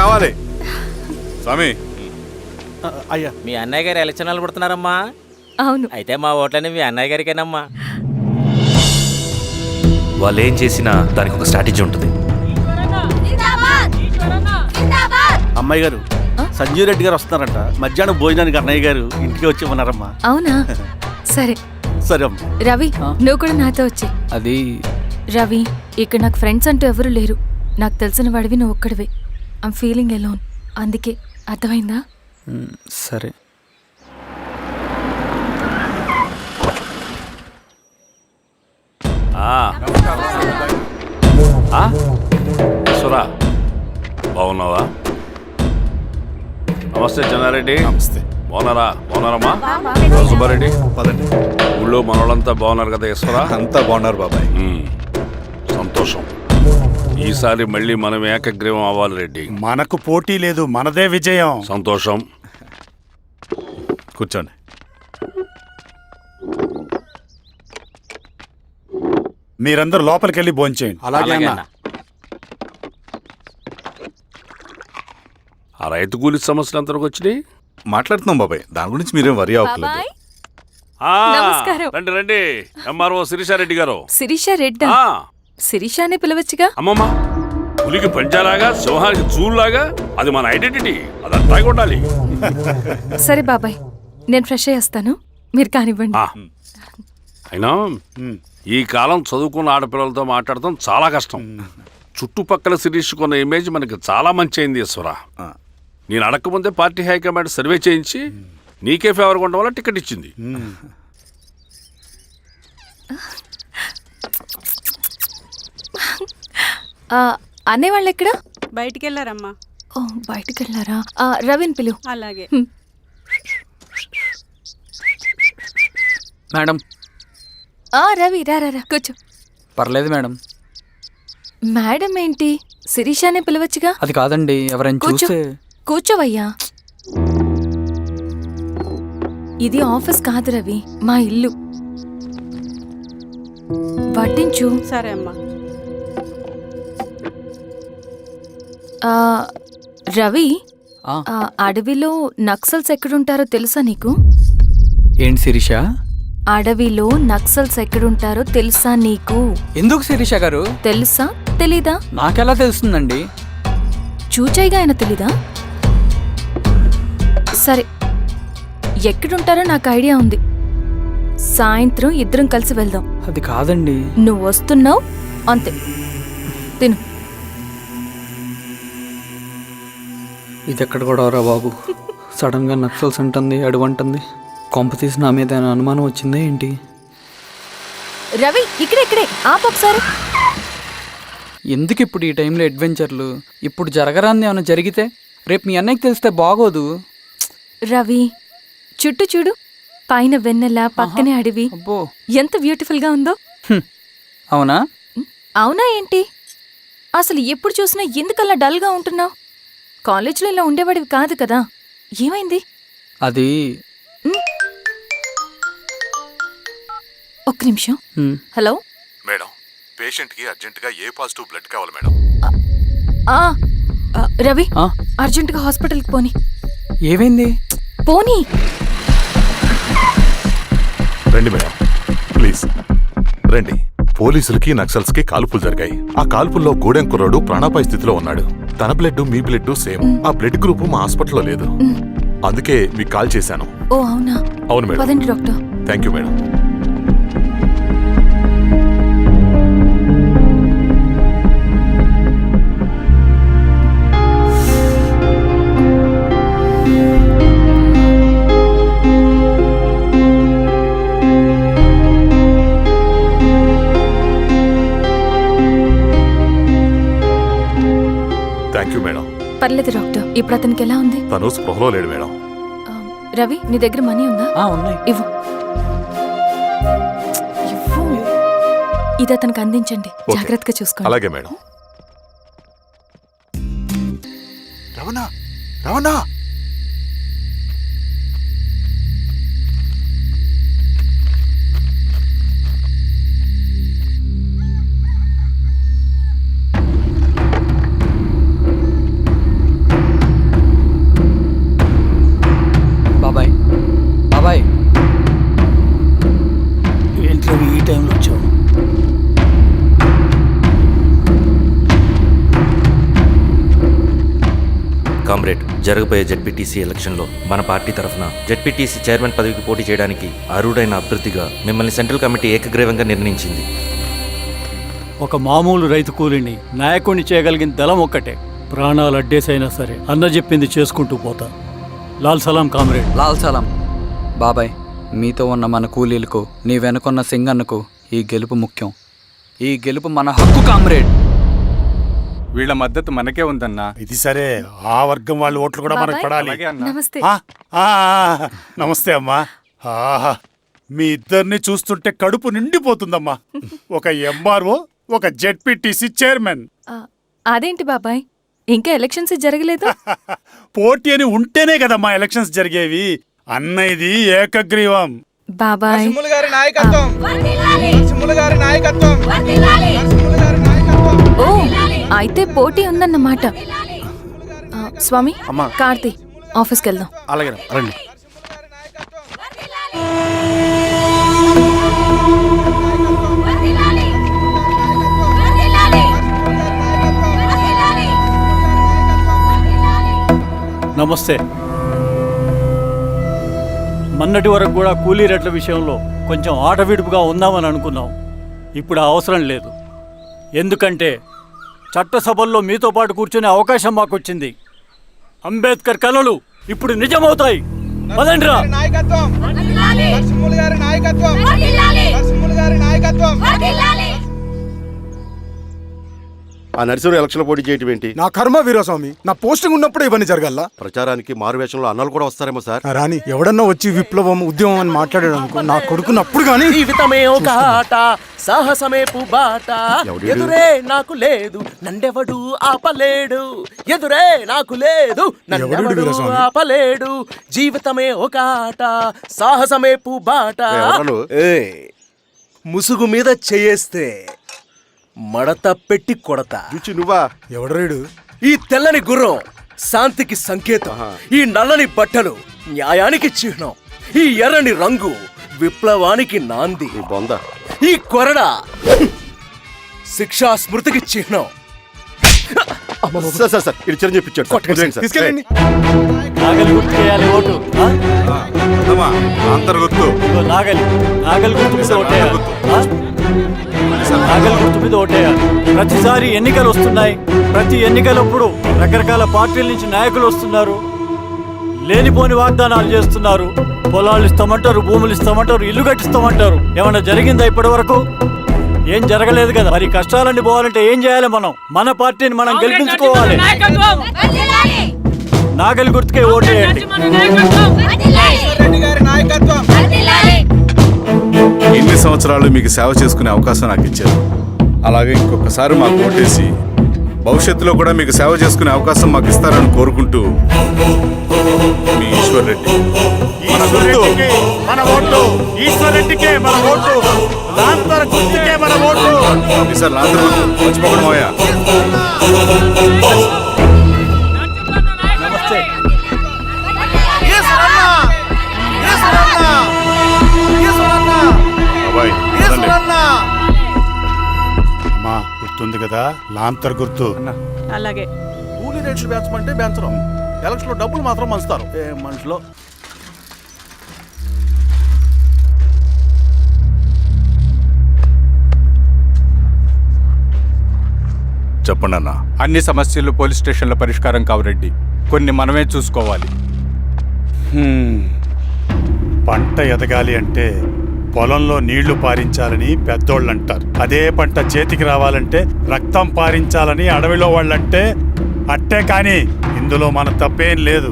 రావాలి. స్వామి అయ్యా, మీ అన్నయ్య గారు ఎలక్షన్ నిలబడుతున్నారమ్మా. అవును. అయితే మా ఓట్లని మీ అన్నయ్య గారికేనమ్మా. వాళ్ళు ఏం చేసినా దానికి ఒక స్ట్రాటజీ ఉంటుంది. అమ్మాయి గారు, సంజీవ్ రెడ్డి గారు వస్తున్నారంట. మధ్యాహ్నం భోజనానికి అన్నయ్య గారు ఇంటికి వచ్చి ఉన్నారమ్మా. అవునా? సరే సరే అమ్మా. రవి, నువ్వు కూడా నాతో వచ్చి. అది రవి, ఇక్కడ నాకు ఫ్రెండ్స్ అంటూ ఎవరు లేరు. నాకు తెలిసిన వాడివి నువ్వు ఒక్కడివే. I'm feeling alone. అందుకే, అర్థమైందా? సరే. సురా, బాగున్నావా? నమస్తే చెన్నారెడ్డి. నమస్తే. బాగున్నారమ్మా? సుబ్బారెడ్డి, పదండి. ఊళ్ళో మనోళ్ళంతా బాగున్నారు కదా ఈశ్వరా? అంతా బాగున్నారు బాబాయ్. సంతోషం. ఈసారి మళ్ళీ మనం ఏకగ్రీవం అవ్వాలి రెడ్డి. మనకు పోటీ లేదు, మనదే విజయం. సంతోషం. కూర్చోండి. మీరందరూ లోపలికి వెళ్ళి భోంచేయండి. అలాగే అన్న. ఆ రైతు కూలి సమస్యలు ఎంతవరకు వచ్చినాయి? మాట్లాడుతున్నాం బాబాయ్, దాని గురించి మీరేం వరి అవ్వట్లేదు. బాబాయ్, ఆ, నమస్కారం. రండి రండి. ఎంఆర్ఓ శిరీషారెడ్డి గారు. శిరీష రెడ్డా? ఆ, శిరీష అనే పిలవచ్చుగా. అమ్మమ్మ, పులికి పంచాలాగా సింహానికి చూలాగా అది మన ఐడెంటిటీ. అది అట్టాగే ఉండాలి. సరే బాబాయ్, నేను ఫ్రెష్ అయ్యేస్తాను, మీరు కానివ్వండి. అయినా ఈ కాలం చదువుకున్న ఆడపిల్లలతో మాట్లాడటం చాలా కష్టం. చుట్టుపక్కల శిరీషుకున్న ఇమేజ్ మనకి చాలా మంచి అయింది ఈశ్వర. నేను అడగకముందే పార్టీ హైకమాండ్ సర్వే చేయించి నీకే ఫేవర్గా ఉండడం వల్ల టికెట్ ఇచ్చింది. అనే వాళ్ళు ఎక్కడ? బయటికి వెళ్ళారమ్మా. ఓ, బయటికి వెళ్ళారా? రవిని పిలువు. అలాగే. మేడం. రవి, రా రా రా, కూర్చో. పర్లేదు మేడం. మేడం ఏంటి? శిరీష అనే పిలవచ్చుగా. అది కాదండి, ఎవరైనా కూర్చో. చూస్తే. కూర్చోవయ్యా. ఇది ఆఫీస్ కాదు రవి, మా ఇల్లు. వడ్డించు. సరే అమ్మా. రవి, ఆ, అడవిలో నక్సల్స్ ఎక్కడుంటారో తెలుసా నీకు? ఏంటి శిరీష? అడవిలో నక్సల్స్ ఎక్కడుంటారో తెలుసా నీకు? ఎందుకు శిరీష గారు? తెలుసా తెలీదా? నాకెలా తెలుస్తుందండి? చూచాయిగా ఆయన తెలీదా? సరే, ఎక్కడుంటారో నాకు ఐడియా ఉంది. సాయంత్రం ఇద్దరం కలిసి వెళ్దాం. అది కాదండి. నువ్వు వస్తున్నావు అంతే, తిను. ఇది ఎక్కడ కూడా రా బాబు. సడన్ గా నక్సల్స్ అంటుంది, అడువంటుంది. కొంప తీసి నా మీద ఏమైనా అనుమానం వచ్చిందే ఏంటి? రవి, ఇక్కడే ఆపొకసారి. ఎందుకు ఇప్పుడు ఈ టైంలో అడ్వెంచర్లు? ఇప్పుడు జరగరాంది ఏమైనా జరిగితే రేపు మీ అన్నయ్యకి తెలిస్తే బాగోదు. రవి, చుట్టూ చూడు, పైన వెన్నెల, పక్కనే అడవి. అబ్బో, ఎంత బ్యూటిఫుల్ గా ఉందో. అవునా? అవునా ఏంటి? అసలు ఎప్పుడు చూసినా ఎందుకలా డల్ గా ఉంటున్నావు? కాలేజీలో ఇలా ఉండేవాడివి కాదు కదా, ఏమైంది? అది ఒక్క నిమిషం. హలో మేడం, పేషెంట్ కి అర్జెంట్ గా ఏ పాజిటివ్ బ్లడ్ కావాలి మేడం. రవి, అర్జెంటుగా హాస్పిటల్కి పోనీ. ఏమైంది? పోనీ. రండి మేడం, ప్లీజ్ రండి. పోలీసులకి నక్సల్స్ కి కాల్పులు జరిగాయి. ఆ కాల్పుల్లో గూడెం కుర్రాడు ప్రాణాపాయ స్థితిలో ఉన్నాడు. తన బ్లడ్ మీ బ్లడ్ సేమ్. ఆ బ్లడ్ గ్రూప్ మా హాస్పిటల్లో లేదు, అందుకే మీకు కాల్ చేశాను. ఓ అవునా? అవును మేడం. పదండి డాక్టర్. Thank you madam. పర్లేదు డాక్టర్. ఇప్పుడు అతనికి ఎలా ఉంది? తను స్పృహలో లేడు మేడం. రవి, నీ దగ్గర మనీ ఉందా? ఉన్నాయి. ఇవ్వు. ఇది అతనికి అందించండి, జాగ్రత్తగా చూసుకోండి. అలాగే మేడం. రవణ, రవణ, కామ్రేడ్, జరగబోయే జెడ్పీటీసీ ఎలక్షన్లో మన పార్టీ తరఫున జెడ్పీటీసీ చైర్మన్ పదవికి పోటీ చేయడానికి అర్హుడైన అభ్యర్థిగా మిమ్మల్ని సెంట్రల్ కమిటీ ఏకగ్రీవంగా నిర్ణయించింది. ఒక మామూలు రైతు కూలిని నాయకుడిని చేయగలిగిన దళం ఒక్కటే. ప్రాణాలు అడ్డేసైనా సరే అన్న చెప్పింది చేసుకుంటూ పోతా. లాల్ సలాం కామ్రేడ్. లాల్ సలాం. బాబాయ్, మీతో ఉన్న మన కూలీలకు, నీ వెనుకున్న సింగన్నకు ఈ గెలుపు ముఖ్యం. ఈ గెలుపు మన హక్కు కామ్రేడ్. వీళ్ళ మద్దతు మనకే ఉందన్నా. ఇది సరే, ఆ వర్గం వాళ్ళ ఓట్లు కూడా మనకు బాబాయ్. పడాలి. అలాగే అన్నా. నమస్తే. నమస్తే అమ్మా. ఆహా, మీ ఇద్దరిని చూస్తుంటే కడుపు నిండిపోతుందమ్మా. ఒక ఎంఆర్ఓ, ఒక జెడ్పీటీసీ చైర్మన్. ఆ, అదేంటి బాబాయ్, ఇంకా ఎలక్షన్స్ జరగలేదు? పోటీ అని ఉంటేనే కదమ్మా ఎలక్షన్స్ జరిగేవి. అన్నయ్యది ఏకగ్రీవం. బాబాయ్, ఓ అయితే పోటీ ఉందన్నమాట. స్వామి, అమ్మా. కార్తీ, ఆఫీస్కి వెళ్దాం. అలాగే రండి. నమస్తే. మొన్నటి వరకు కూడా కూలీ రేట్ల విషయంలో కొంచెం ఆటవిడుపుగా ఉందామని అనుకున్నాం. ఇప్పుడు ఆ అవసరం లేదు. ఎందుకంటే చట్టసభల్లో మీతో పాటు కూర్చునే అవకాశం మాకు వచ్చింది. అంబేద్కర్ కలలు ఇప్పుడు నిజమవుతాయి. పదండ్రా. ఆ నరసింహ ఎలక్షన్ పోటీ చేయటం ఏంటి? నా కర్మ వీరస్వామి, నా పోస్టింగ్ ఉన్నప్పుడు ఇవన్నీ జరగల్లా. ప్రచారానికి మారువేషంలో అన్నలు కూడా వస్తారేమో సార్. రాని ఎవడన్నా వచ్చి విప్లవం, ఉద్యమం అని మాట్లాడాడు అనుకో, నా కొడుకుని అప్పుడు కానీ జీవితమే ఒక ఆట, సాహసమే పుబాట. ఎదురే నాకు లేదు, నన్నెవడు ఆపలేడు. ఎదురే నాకు లేదు, నన్నెవడు ఆపలేడు. జీవితమే ఒక ఆట, సాహసమే పుబాట. ముసుగు మీద చేయేస్తే మడత పెట్టి కొడతా. నువ్వా? ఎవడరేడు? ఈ తెల్లని గుర్రం శాంతికి సంకేతం. ఈ నల్లని బట్టలు న్యాయానికి చిహ్నం. ఈ ఎర్రని రంగు విప్లవానికి నాంది. ఈ కొరడ శిక్షా స్మృతికి చిహ్నం. సార్ ఇది చిరంజీవి పిచ్చాడు. తీసుకెళ్ళండి. నాగలి గుర్తు చేయాలి ఓటు. ఇదిగో నాగలి, నాగలి గుర్తు మీద ఓటేయాలి. నాగలి గుర్తు మీద ఓటేయాలి. ప్రతిసారి ఎన్నికలు వస్తున్నాయి. ప్రతి ఎన్నికలప్పుడు రకరకాల పార్టీల నుంచి నాయకులు వస్తున్నారు. లేనిపోని వాగ్దానాలు చేస్తున్నారు. పొలాలు ఇస్తామంటారు, భూములు ఇస్తామంటారు, ఇల్లు కట్టిస్తామంటారు. ఏమన్నా జరిగిందా ఇప్పటి వరకు? ఏం జరగలేదు కదా. మరి కష్టాలన్నీ పోవాలంటే ఏం చేయాలి? మనం మన పార్టీని మనం గెలిపించుకోవాలి. నాగలి గుర్తుకే ఓటేయండి. ఇన్ని సంవత్సరాలు మీకు సేవ చేసుకునే అవకాశం నాకు ఇచ్చారు. అలాగే ఇంకొకసారి మాకు ఓటేసి భవిష్యత్తులో కూడా మీకు సేవ చేసుకునే అవకాశం మాకు ఇస్తారని కోరుకుంటూ, మీ ఈశ్వర్ రెడ్డి. మన ఓటు ఈశ్వర్ రెడ్డికే, మన ఓటు లాంతర్ గుర్తుకే, మన ఓటు. సార్ లాంతర్ మర్చిపోకుండా మోయా. నమస్తే. అమ్మా, గుర్తుంది కదా లాంతర్ గుర్తు. అలాగే. కూలీ రేట్లు పెంచమంటే పెంచడం, ఎలక్షన్లో డబ్బులు మాత్రం పంచుతారు. ఏ మనుషులో. చెప్పండి అన్న. అన్ని సమస్యలు పోలీస్ స్టేషన్లో పరిష్కారం కావు రెడ్డి, కొన్ని మనమే చూసుకోవాలి. పంట ఎదగాలి అంటే పొలంలో నీళ్లు పారించాలని పెద్దోళ్ళు అంటారు. అదే పంట చేతికి రావాలంటే రక్తం పారించాలని అడవిలో వాళ్ళంటే అట్టే. కానీ ఇందులో మన తప్పేం లేదు.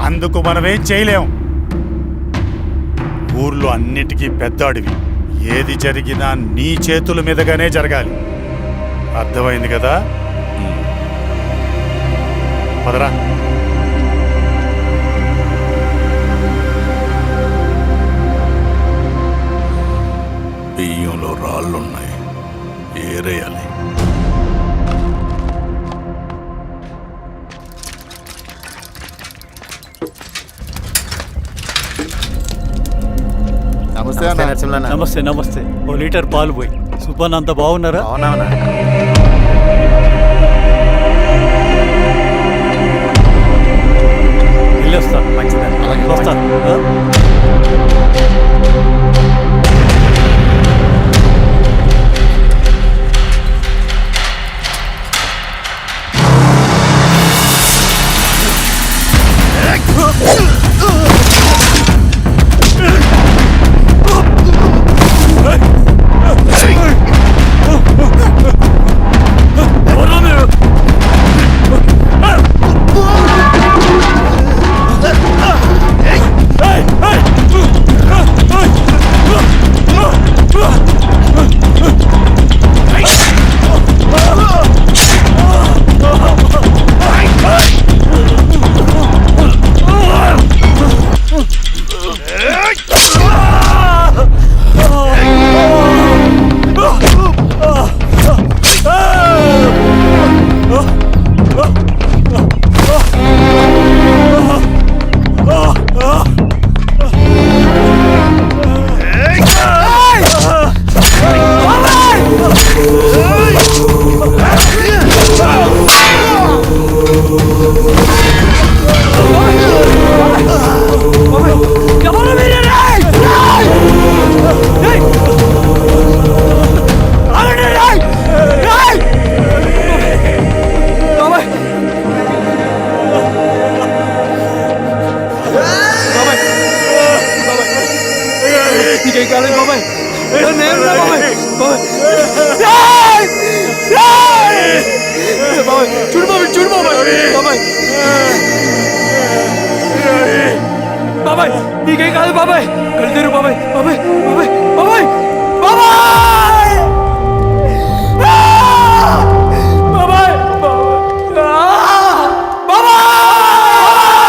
అందుకు మనమేం చేయలేం. ఊర్లో అన్నిటికీ పెద్ద అడవి. ఏది జరిగినా నీ చేతుల మీదగానే జరగాలి. అర్థమైంది కదా? పదరా. బియ్యంలో రాళ్ళున్నాయి, ఏరేయాలి. నమస్తే. నమస్తే. ఓ లీటర్ పాలు పోయి. సుబ్బన్, అంత బాగున్నారా? వెళ్ళొస్తాను. మంచిది, వస్తాను. ఆ? బాబాయ్ నీకేం కాదు బాబాయ్, కళ్ళు తెరు బాబాయ్, బాబాయ్ బాబాయ్ బాబాయ్ బాబాయ్.